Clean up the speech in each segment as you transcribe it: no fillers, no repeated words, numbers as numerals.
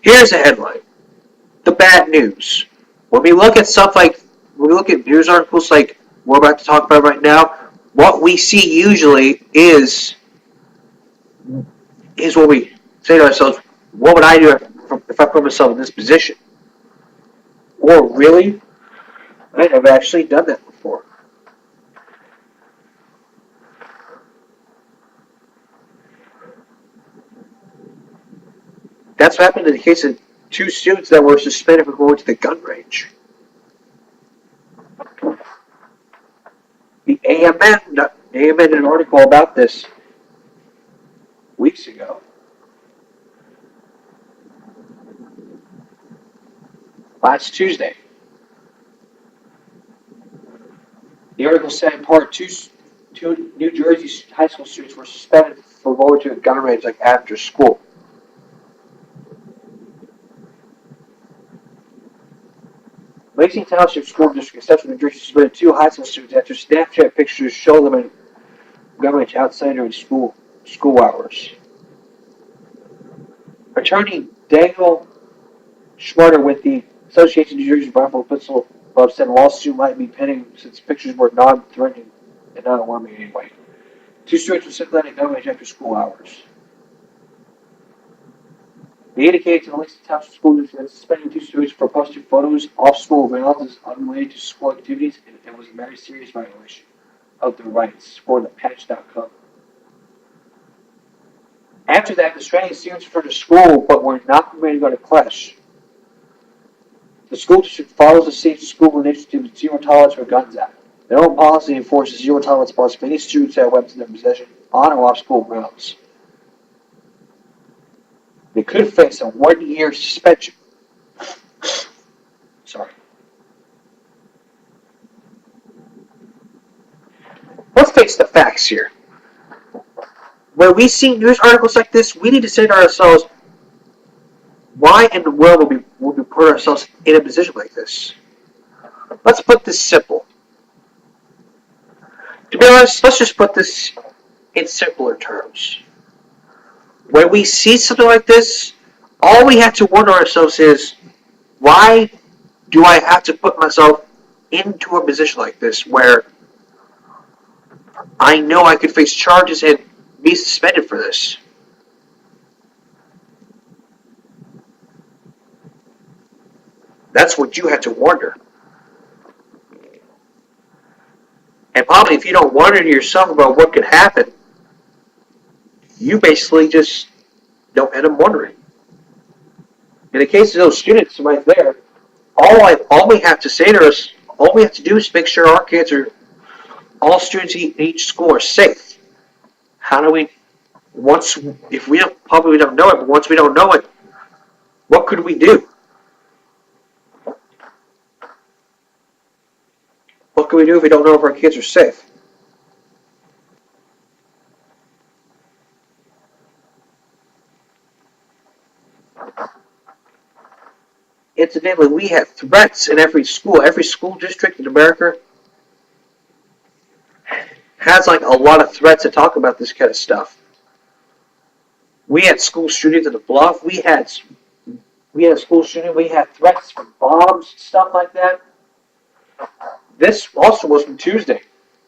Here's a headline: the bad news. When we look at stuff like, when we look at news articles like we're about to talk about right now, what we see usually is what we say to ourselves: what would I do if I put myself in this position? Or really, I have actually done that before. That's what happened in the case of two students that were suspended for going to the gun range. The AMN did an article about this weeks ago. Last Tuesday. The article said in part two New Jersey high school students were suspended for going to a gun range like after school. Lacey Township School District in Central New Jersey suspended two high school students after Snapchat pictures show them in gun range outside during school hours. Attorney Daniel Schmarter with the Association of New Jersey Rifle Pistol Club said a lawsuit might be pending since pictures were non-threatening and not alarming anyway. Two students were sent at gun range after school hours. They indicated to the Lacey Township School District that suspending two students for posting photos off school grounds is unrelated to school activities and was a very serious violation of their rights, for the patch.com. After that, the suspended students returned to school but were not permitted to go to class. The school district follows the Safe School Initiative Zero Tolerance for Guns Act. Their own policy enforces zero tolerance policy for any students that have weapons in their possession on or off school grounds. They could face a 1-year suspension. Sorry. Let's face the facts here. When we see news articles like this, we need to say to ourselves, why in the world would we put ourselves in a position like this? Let's put this simple. To be honest, let's just put this in simpler terms. When we see something like this, all we have to wonder ourselves is, why do I have to put myself into a position like this where I know I could face charges and be suspended for this? That's what you have to wonder. And probably if you don't wonder to yourself about what could happen, you basically just don't end up wondering. In the case of those students right there, all we have to say to us, all we have to do is make sure our kids are, all students in each school are safe. How do we, if we don't, probably we don't know it, but once we don't know it, what could we do? What can we do if we don't know if our kids are safe? Incidentally, we have threats in every school. Every school district in America has like a lot of threats to talk about this kind of stuff. We had school shootings in the Bluff. We had a school shooting. We had threats from bombs, stuff like that. This also was from Tuesday.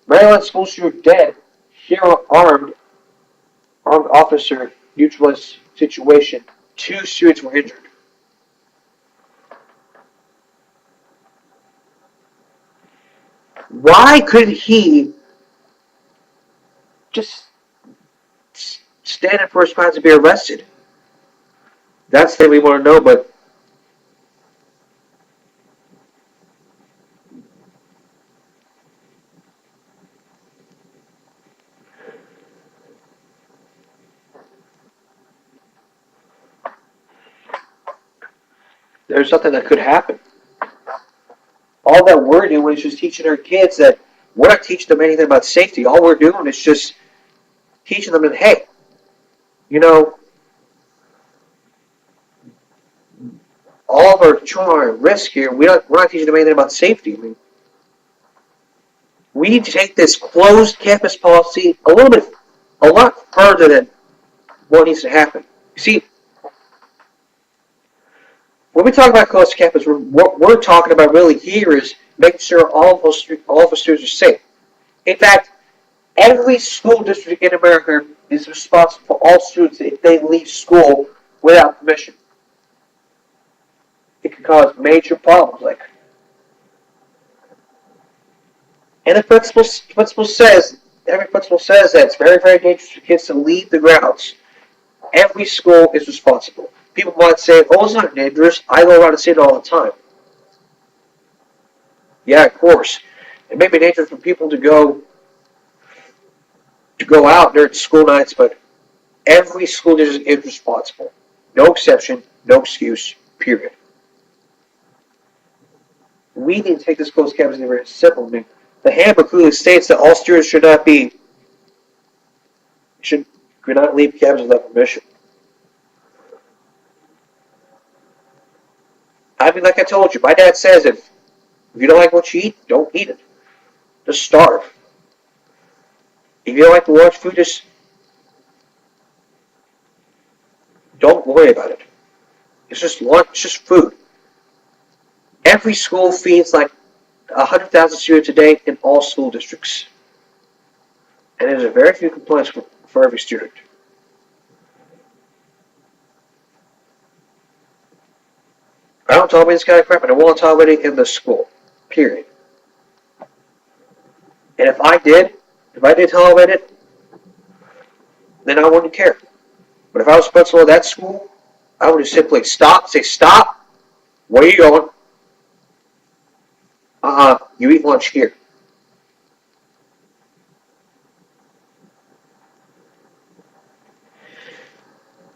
Maryland school shooter dead. Hero armed officer neutralized situation. 2 students were injured. Why could he just stand up for his crimes and be arrested? That's the thing we want to know, but there's something that could happen. All that we're doing is just teaching our kids that we're not teaching them anything about safety. All we're doing is just teaching them that, hey, you know, all of our children are at risk here. We're not teaching them anything about safety. I mean, we need to take this closed campus policy a lot further than what needs to happen. You see, when we talk about closed campus, what we're talking about really here is making sure all of our students are safe. In fact, every school district in America is responsible for all students if they leave school without permission. It can cause major problems. And the principal says every principal says that it's very very dangerous for kids to leave the grounds. Every school is responsible. People might say, "Oh, it's not dangerous. I go around and see it all the time." Yeah, of course. It may be dangerous for people to go out during school nights, but every school district is responsible. No exception, no excuse, period. We need to take this closed campus very simple. I mean, the handbook clearly states that all students should not leave campus without permission. I mean, like I told you, my dad says if you don't like what you eat, don't eat it. Just starve. If you don't like the lunch food, just don't worry about it. It's just lunch, it's just food. Every school feeds like 100,000 students a day in all school districts. And there's a very few complaints for every student. I don't tolerate this kind of crap, and I won't tolerate it in the school. Period. And if I did tolerate it, then I wouldn't care. But if I was principal of that school, I would just simply say, stop, where are you going? You eat lunch here.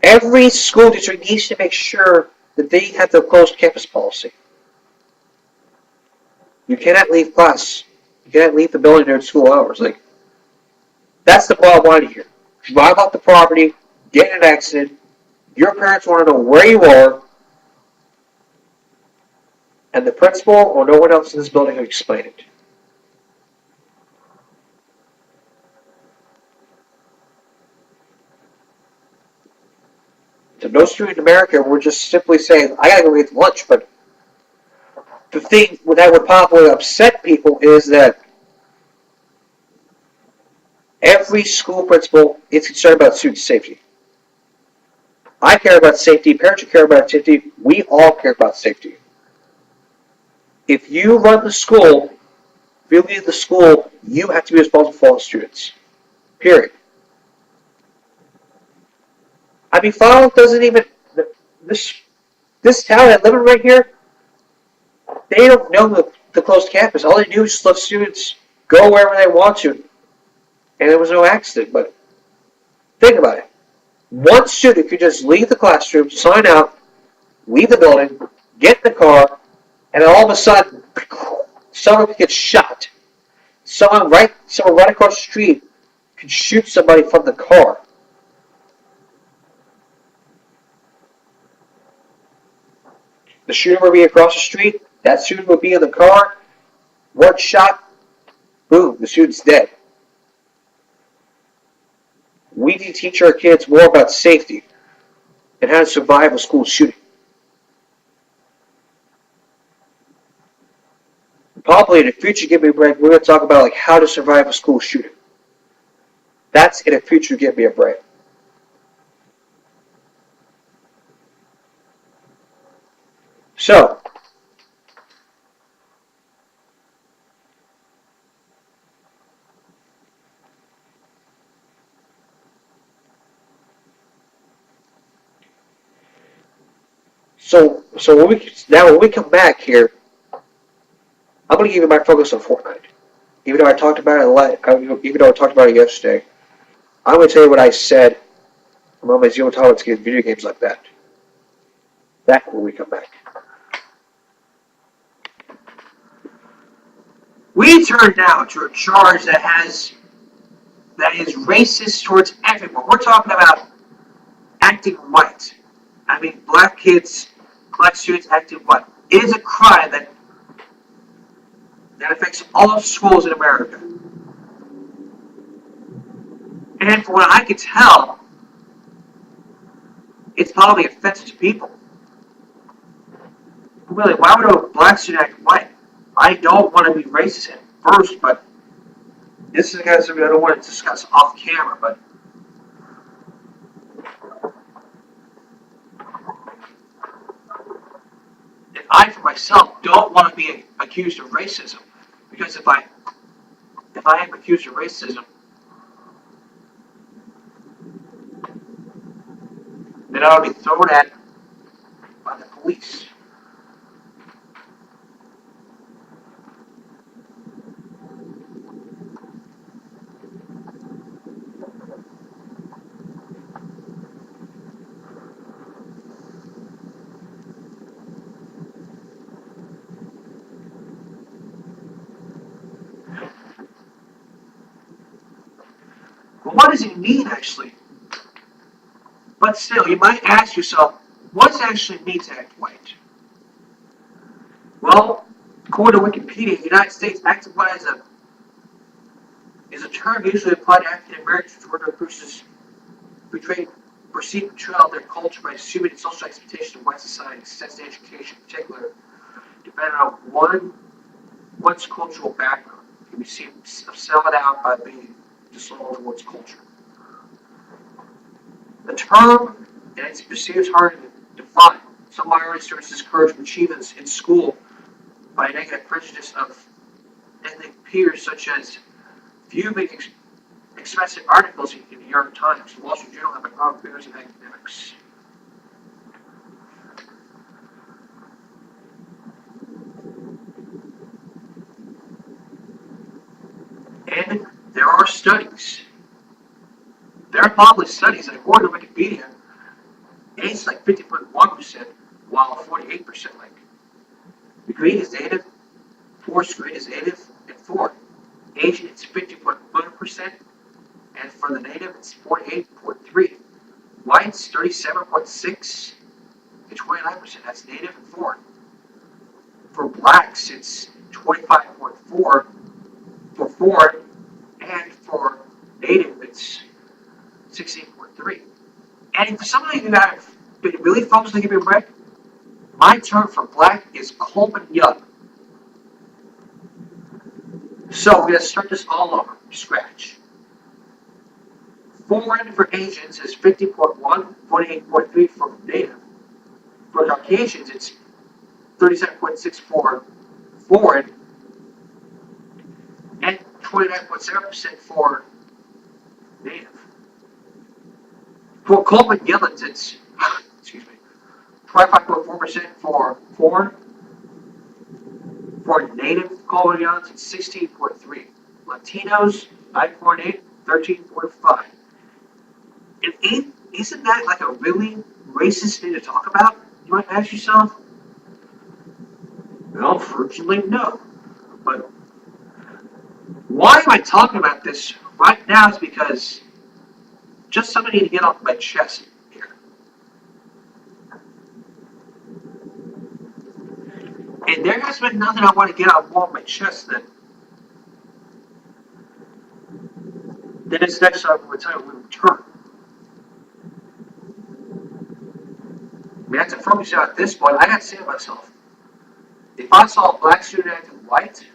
Every school district needs to make sure that they have the closed campus policy. You cannot leave class. You cannot leave the building during school hours. That's the bottom line here. Drive off the property, get in an accident. Your parents want to know where you are, and the principal or no one else in this building can explain it. To no student in America, we're just simply saying, I gotta go get lunch, but the thing that would probably upset people is that every school principal is concerned about student safety. I care about safety, parents care about safety, we all care about safety. If you run the school, if you lead the school, you have to be responsible for all the students. Period. I mean, Fallout doesn't even this town that living right here, they don't know the closed campus. All they do is just let students go wherever they want to, and there was no accident. But think about it. One student could just leave the classroom, sign out, leave the building, get in the car, and then all of a sudden, someone gets shot. Someone right across the street could shoot somebody from the car. The shooter would be across the street. That student would be in the car. One shot, boom, the student's dead. We need to teach our kids more about safety and how to survive a school shooting. Probably in the future, Give Me a Break, we're going to talk about how to survive a school shooting. That's in the future, Give Me a Break. So, when we come back here, I'm going to give you my focus on Fortnite. Even though I talked about it yesterday, I'm going to tell you what I said about my zero tolerance against video games like that. Back when we come back. We turn now to a charge that is racist towards everyone. We're talking about acting white. I mean, black kids, black students acting white. It is a crime that affects all schools in America. And from what I can tell, it's probably offensive to people. Really, why would a black student act white? I don't want to be racist at first, but this is something I don't want to discuss off camera. But if I, for myself, don't want to be accused of racism, because if I am accused of racism, then I'll be thrown at by the police. But what does it mean, actually? But still, you might ask yourself, what does it actually mean to act white? Well, according to Wikipedia, the United States acting white is a term usually applied to African Americans who were persons portray perceived betrayal of their culture by assuming the social expectations of white society, success in education in particular, depending on one's cultural background. Can be seen sell it out by being disloyal towards culture. The term and its perceived is hard to define. Some minority students discourage achievements in school by a negative prejudice of ethnic peers, such as viewing expensive articles in the New York Times. The Wall Street Journal have a problem with in academics. And there are studies. There are published studies that, according to Wikipedia, it's like 50.1%, while 48% like the green is native, forest green is native, and foreign. Asian it's 50.1%, and for the native it's 48.3%. Whites 37.6% and 29%. That's native and foreign. For blacks it's 25.4% for foreign, and for native it's 16.3%. And for some of you that have been really focused on giving red, my term for black is Coleman Young. So we're going to start this all over from scratch. Foreign for Asians is 50.1, 48.3 for native. For Caucasians, it's 37.6 for foreign, and 29.7% for native. For Coleman Yellins, it's 25.4% for foreign. For native Coleman Yellins, it's 16.3. Latinos, 9.8, 13.5. And isn't that like a really racist thing to talk about? You might ask yourself. Well, fortunately, no. But why am I talking about this right now is because just something to get off my chest here. And there has been nothing I want to get off more of my chest than this next time we return. I mean, I have to focus out at this point. I got to say to myself, if I saw a black student acting white,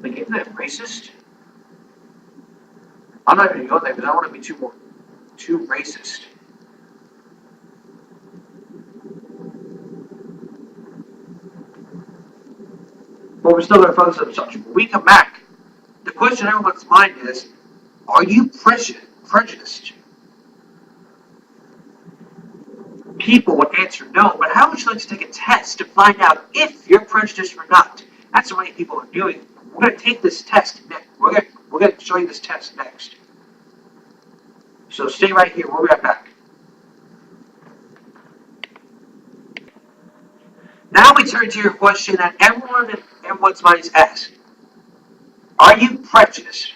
like, isn't that racist? I'm not going to go there because I don't want to be too racist. But we're still going to focus on the subject. When we come back, the question in everyone's mind is, are you prejudiced? People would answer no, but how would you like to take a test to find out if you're prejudiced or not? That's what many people are doing. We're going to take this test next. We're going to show you this test next. So stay right here. We'll be right back. Now we turn to your question that everyone's mind is asked. Are you prejudiced?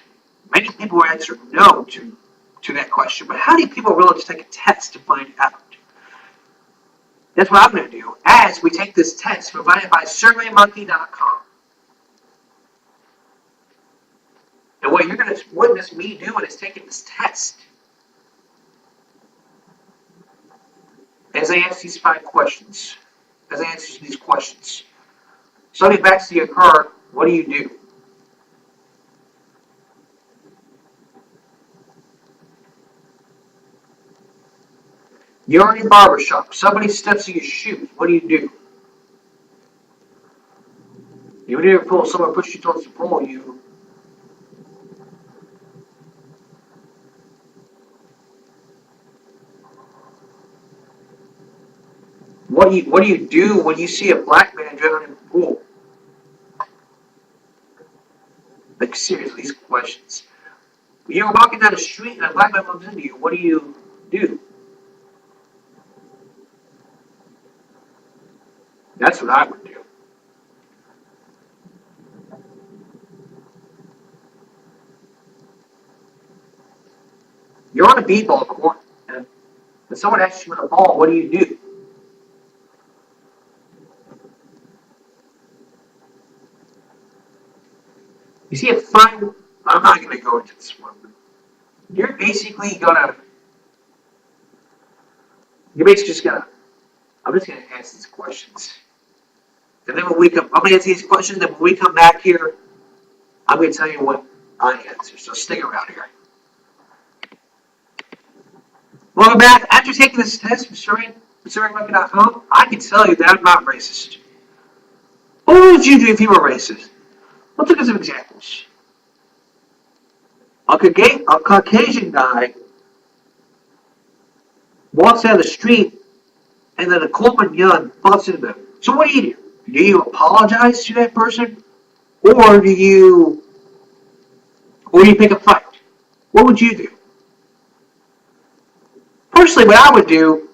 Many people will answer no to that question, but how do people really just take a test to find out? That's what I'm going to do as we take this test provided by SurveyMonkey.com. And what you're going to witness me doing is taking this test. As I answer these 5 questions, as I answer these questions, something backs to your car, what do you do? You're in a barbershop. Somebody steps in your shoes. What do you do? You near a pole. Someone pushes you towards the pole. What do you do when you see a black man drowning in the pool? Like seriously, these questions. When you're walking down the street and a black man bumps into you, what do you do? That's what I would do. You're on a b-ball court, and someone asks you with a ball. What do you do? You see a fine. I'm not going to go into this one. You're basically gonna. You're basically just gonna. I'm just gonna ask these questions, and then when we come, I'm gonna answer these questions. Then when we come back here, I'm gonna tell you what I answer. So stick around here. Welcome back. After taking this test from SurveyMonkey.com, I can tell you that I'm not racist. What would you do if you were racist? Let's look at some examples. A Caucasian guy walks down the street, and then a Coleman gun butts into him. So what do? Do you apologize to that person, or do you pick a fight? What would you do? Personally, what I would do,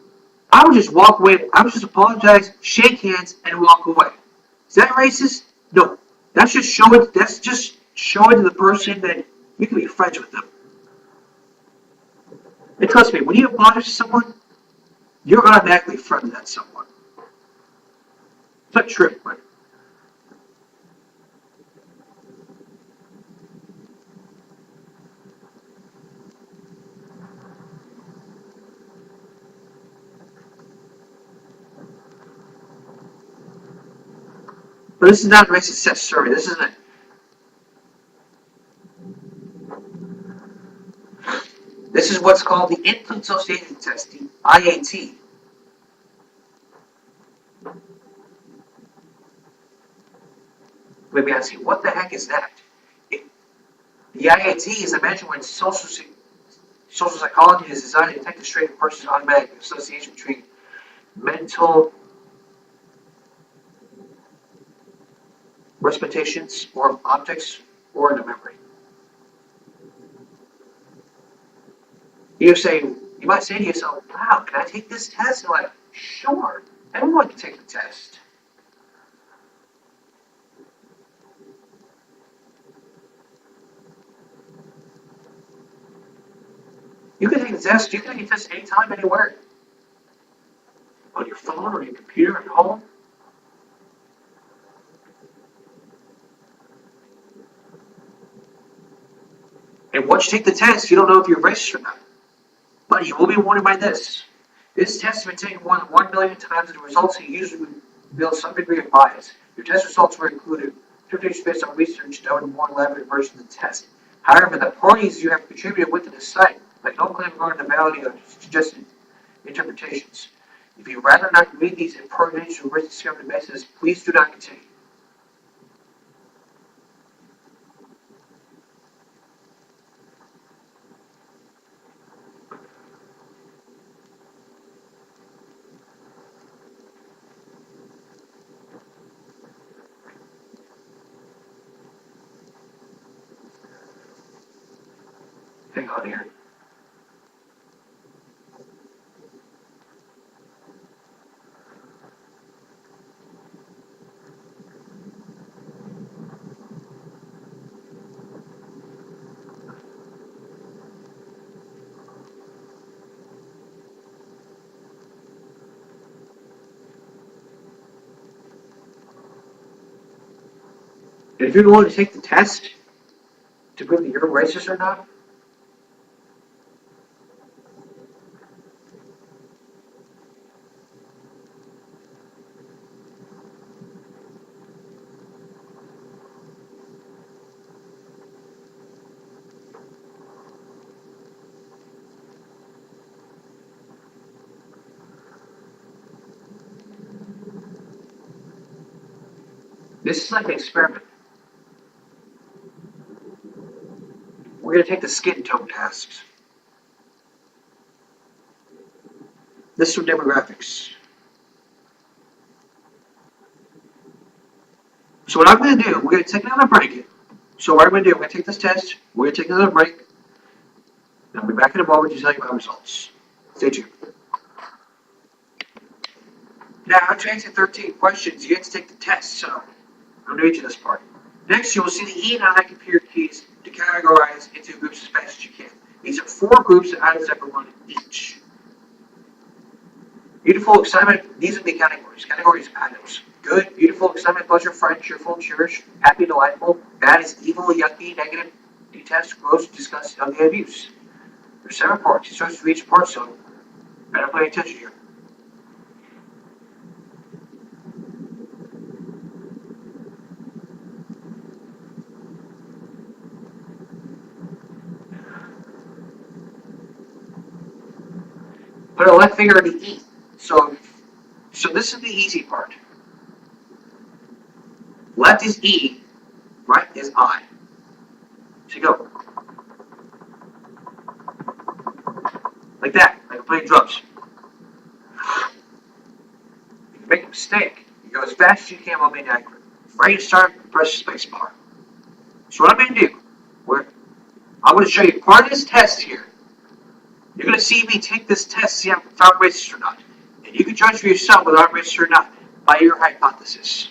I would just walk away. I would just apologize, shake hands, and walk away. Is that racist? No. That's just showing. That's just showing to the person that you can be friends with them. And trust me, when you apologize to someone, you're automatically friends with that someone. It's not true, but this is not a racist test survey. This isn't. This is what's called the Input Association Test, the IAT. Maybe ask you, what the heck is that? The IAT is a measurement in social psychology is designed to detect the straight of a person's automatic association between mental representations or objects or in the memory. You might say to yourself, wow, can I take this test? And you're like, sure, everyone can take the test. You can take the test, you can take the test anytime, anywhere. On your phone or your computer at home. And once you take the test, you don't know if you're racist or not. But you will be warned by this. This test has been taken more than 1 million times, and the results usually reveal some degree of bias. Your test results were included interpretations based on research done in more elaborate versions of the test. However, the parties you have contributed within the site make no claim regarding the validity of suggested interpretations. If you rather not read these impertinent or risk discovery basis, please do not continue. Hang on here. And if you're willing to take the test to prove that you're racist or not, this is like an experiment. We're going to take the skin tone test. This is from demographics. So what I'm going to do, we're going to take another break. So what I'm going to do, we're going to take this test, we're going to take another break, and I'll be back in a moment to tell you my results. Stay tuned. Now, to answer 13 questions, you have to take the test, so I'm new to this part. Next, you will see the E and I computer keys to categorize into groups as fast as you can. These are 4 groups of items that belong each. Beautiful, excitement, these are the categories. Categories of items. Good, beautiful, excitement, pleasure, friend, cheerful, cherish, happy, delightful. Bad is evil, yucky, negative, detest, gross, disgust, ugly, abuse. There's 7 parts. You start to each part, so better pay attention here. Put a left finger on the E. So this is the easy part. Left is E, right is I. So you go. Like that, like I'm playing drums. If you make a mistake, you go as fast as you can while being accurate. Ready to start, press the space bar. So what I'm going to do, I'm going to show you part of this test here. You're going to see me take this test, see if I'm racist or not. And you can judge for yourself whether I'm racist or not by your hypothesis.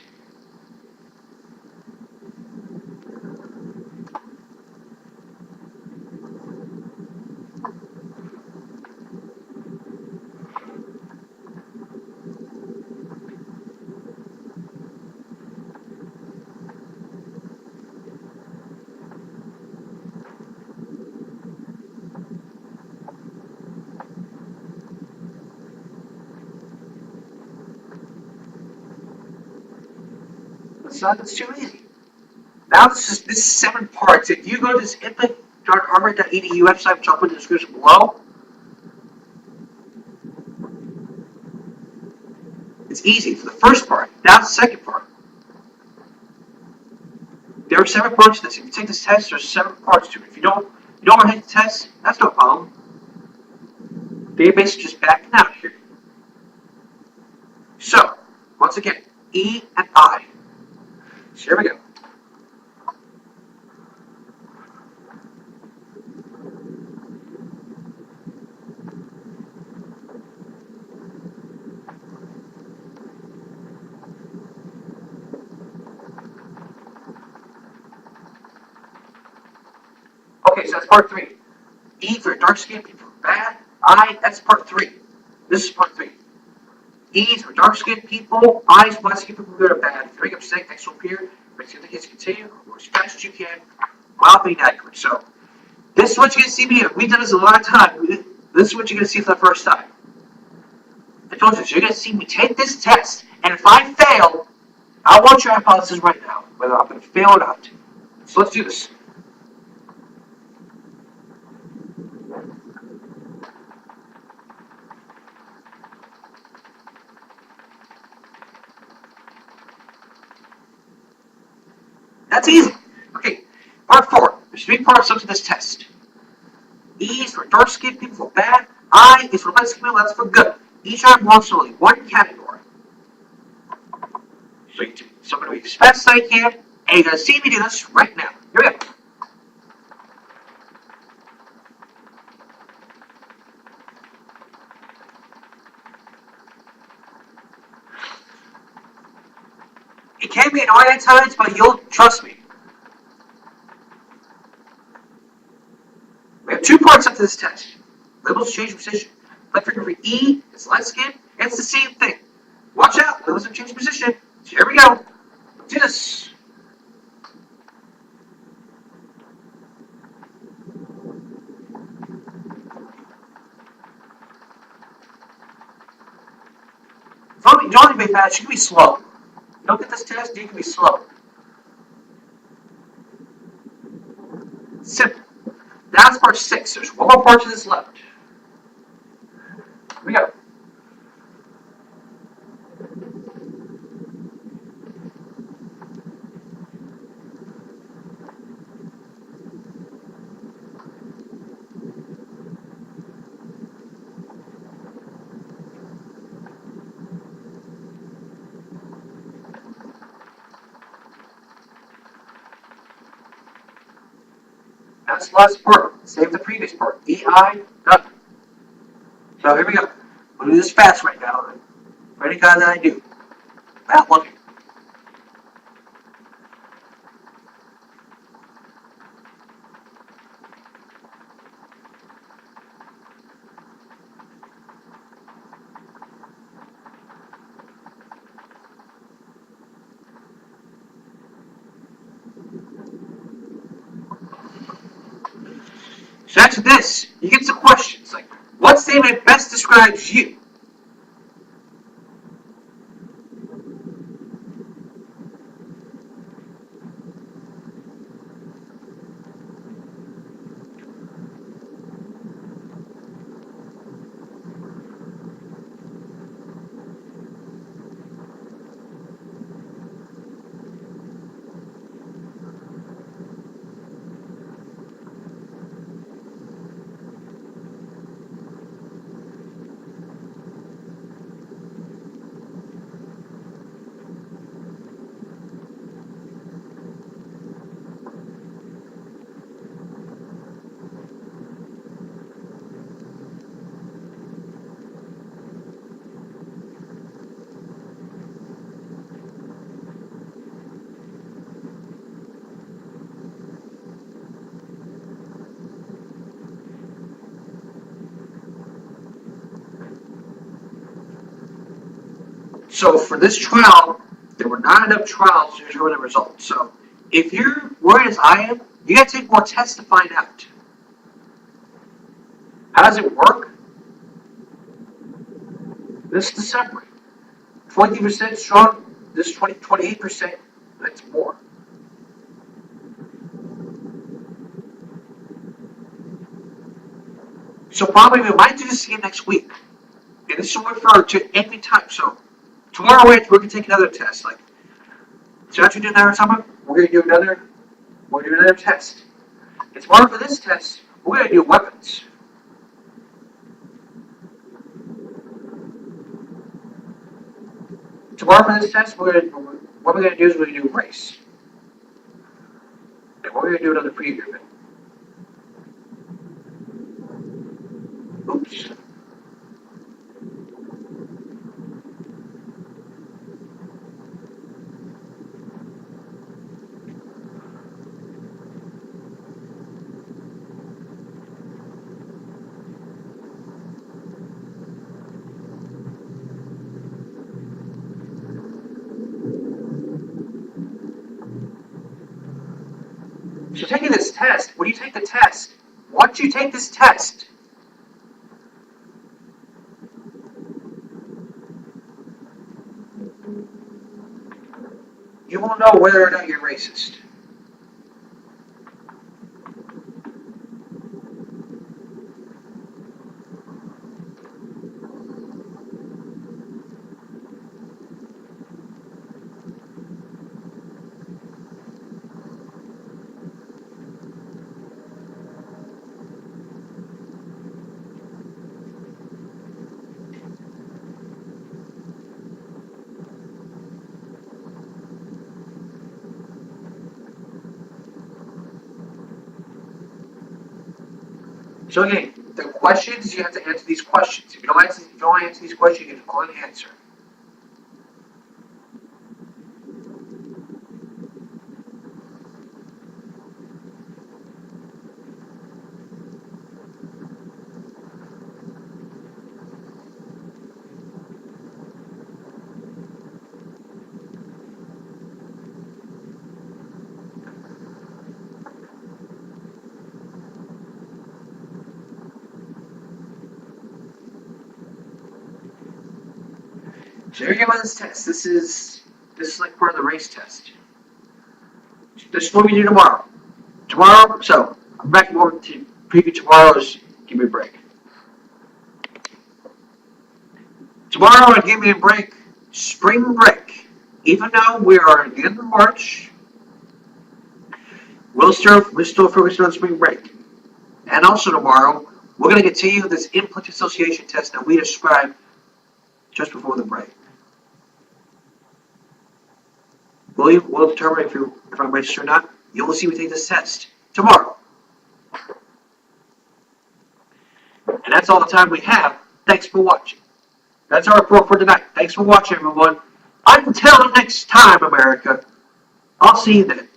That's too easy. Now this is 7 parts. If you go to this infant.harvard.edu website, which I'll put in the description below, it's easy for the first part. Now the second part. There are 7 parts to this. If you take this test, there's 7 parts to it. If you don't want to take the test, that's no problem. Database is just backing out here. So, once again, E and I. So here we go. Okay, so that's part 3. E for dark skinned people are bad. I, that's part 3. This is part 3. E for dark skinned people. I is black skinned people who are bad. If you make a mistake, next will appear. But you think it's continue, or as fast as you can, while being accurate. So, this is what you're going to see me do. We've done this a lot of times. This is what you're going to see for the first time. I told you, so you're going to see me take this test, and if I fail, I want your hypothesis right now, whether I'm going to fail or not. So let's do this. That's easy. Okay, part 4. There's 3 parts up to this test. E is for dark skinned people for bad. I is for light skinned people, that's for good. Each item belongs to only one category. So I'm going to be as fast as I can, and you're going to see me do this right now. Here we go. It can be annoying at times, but you'll trust me. We have 2 parts up to this test. Labels change position. Left finger for E, it's light skin, and it's the same thing. Watch out, labels have changed position. So here we go. Let's do this. want to be fast, you can be slow. You don't get this test, you can be slow. Simple. That's part 6. There's one more part to this left. Here we go. That's the last part. Save the previous part. EI, nothing. So here we go. We'll do this fast right now. For any guy that I do. Without looking. So after this, you get some questions like, what statement best describes you? So for this trial, there were not enough trials to determine the results. So if you're worried as I am, you gotta take more tests to find out. How does it work? This is the separate. 20% strong, this 28%, that's more. So probably we might do this again next week. And this will refer to any time. So tomorrow we're gonna take another test. Like, so after we do another summer, we're gonna do another test. And tomorrow for this test, we're gonna do weapons. Tomorrow for this test, what we're gonna do is we're gonna do race. And we're gonna do another preview of it. Oops. So taking this test, when you take the test, once you take this test, you will know whether or not you're racist. So again, the questions, you have to answer these questions. If you don't answer these questions, you get an unanswer. So here you go on this test. This is like part of the race test. This is what we do tomorrow. Tomorrow, so I'm back to preview tomorrow's Give Me a Break. Tomorrow at Give Me a Break, spring break. Even though we are at the end of March, we're still focused on spring break. And also tomorrow, we're going to continue this implicit association test that we described just before the break. We'll determine if I'm registered or not. You will see we take this test tomorrow. And that's all the time we have. Thanks for watching. That's our report for tonight. Thanks for watching, everyone. Until next time, America. I'll see you then.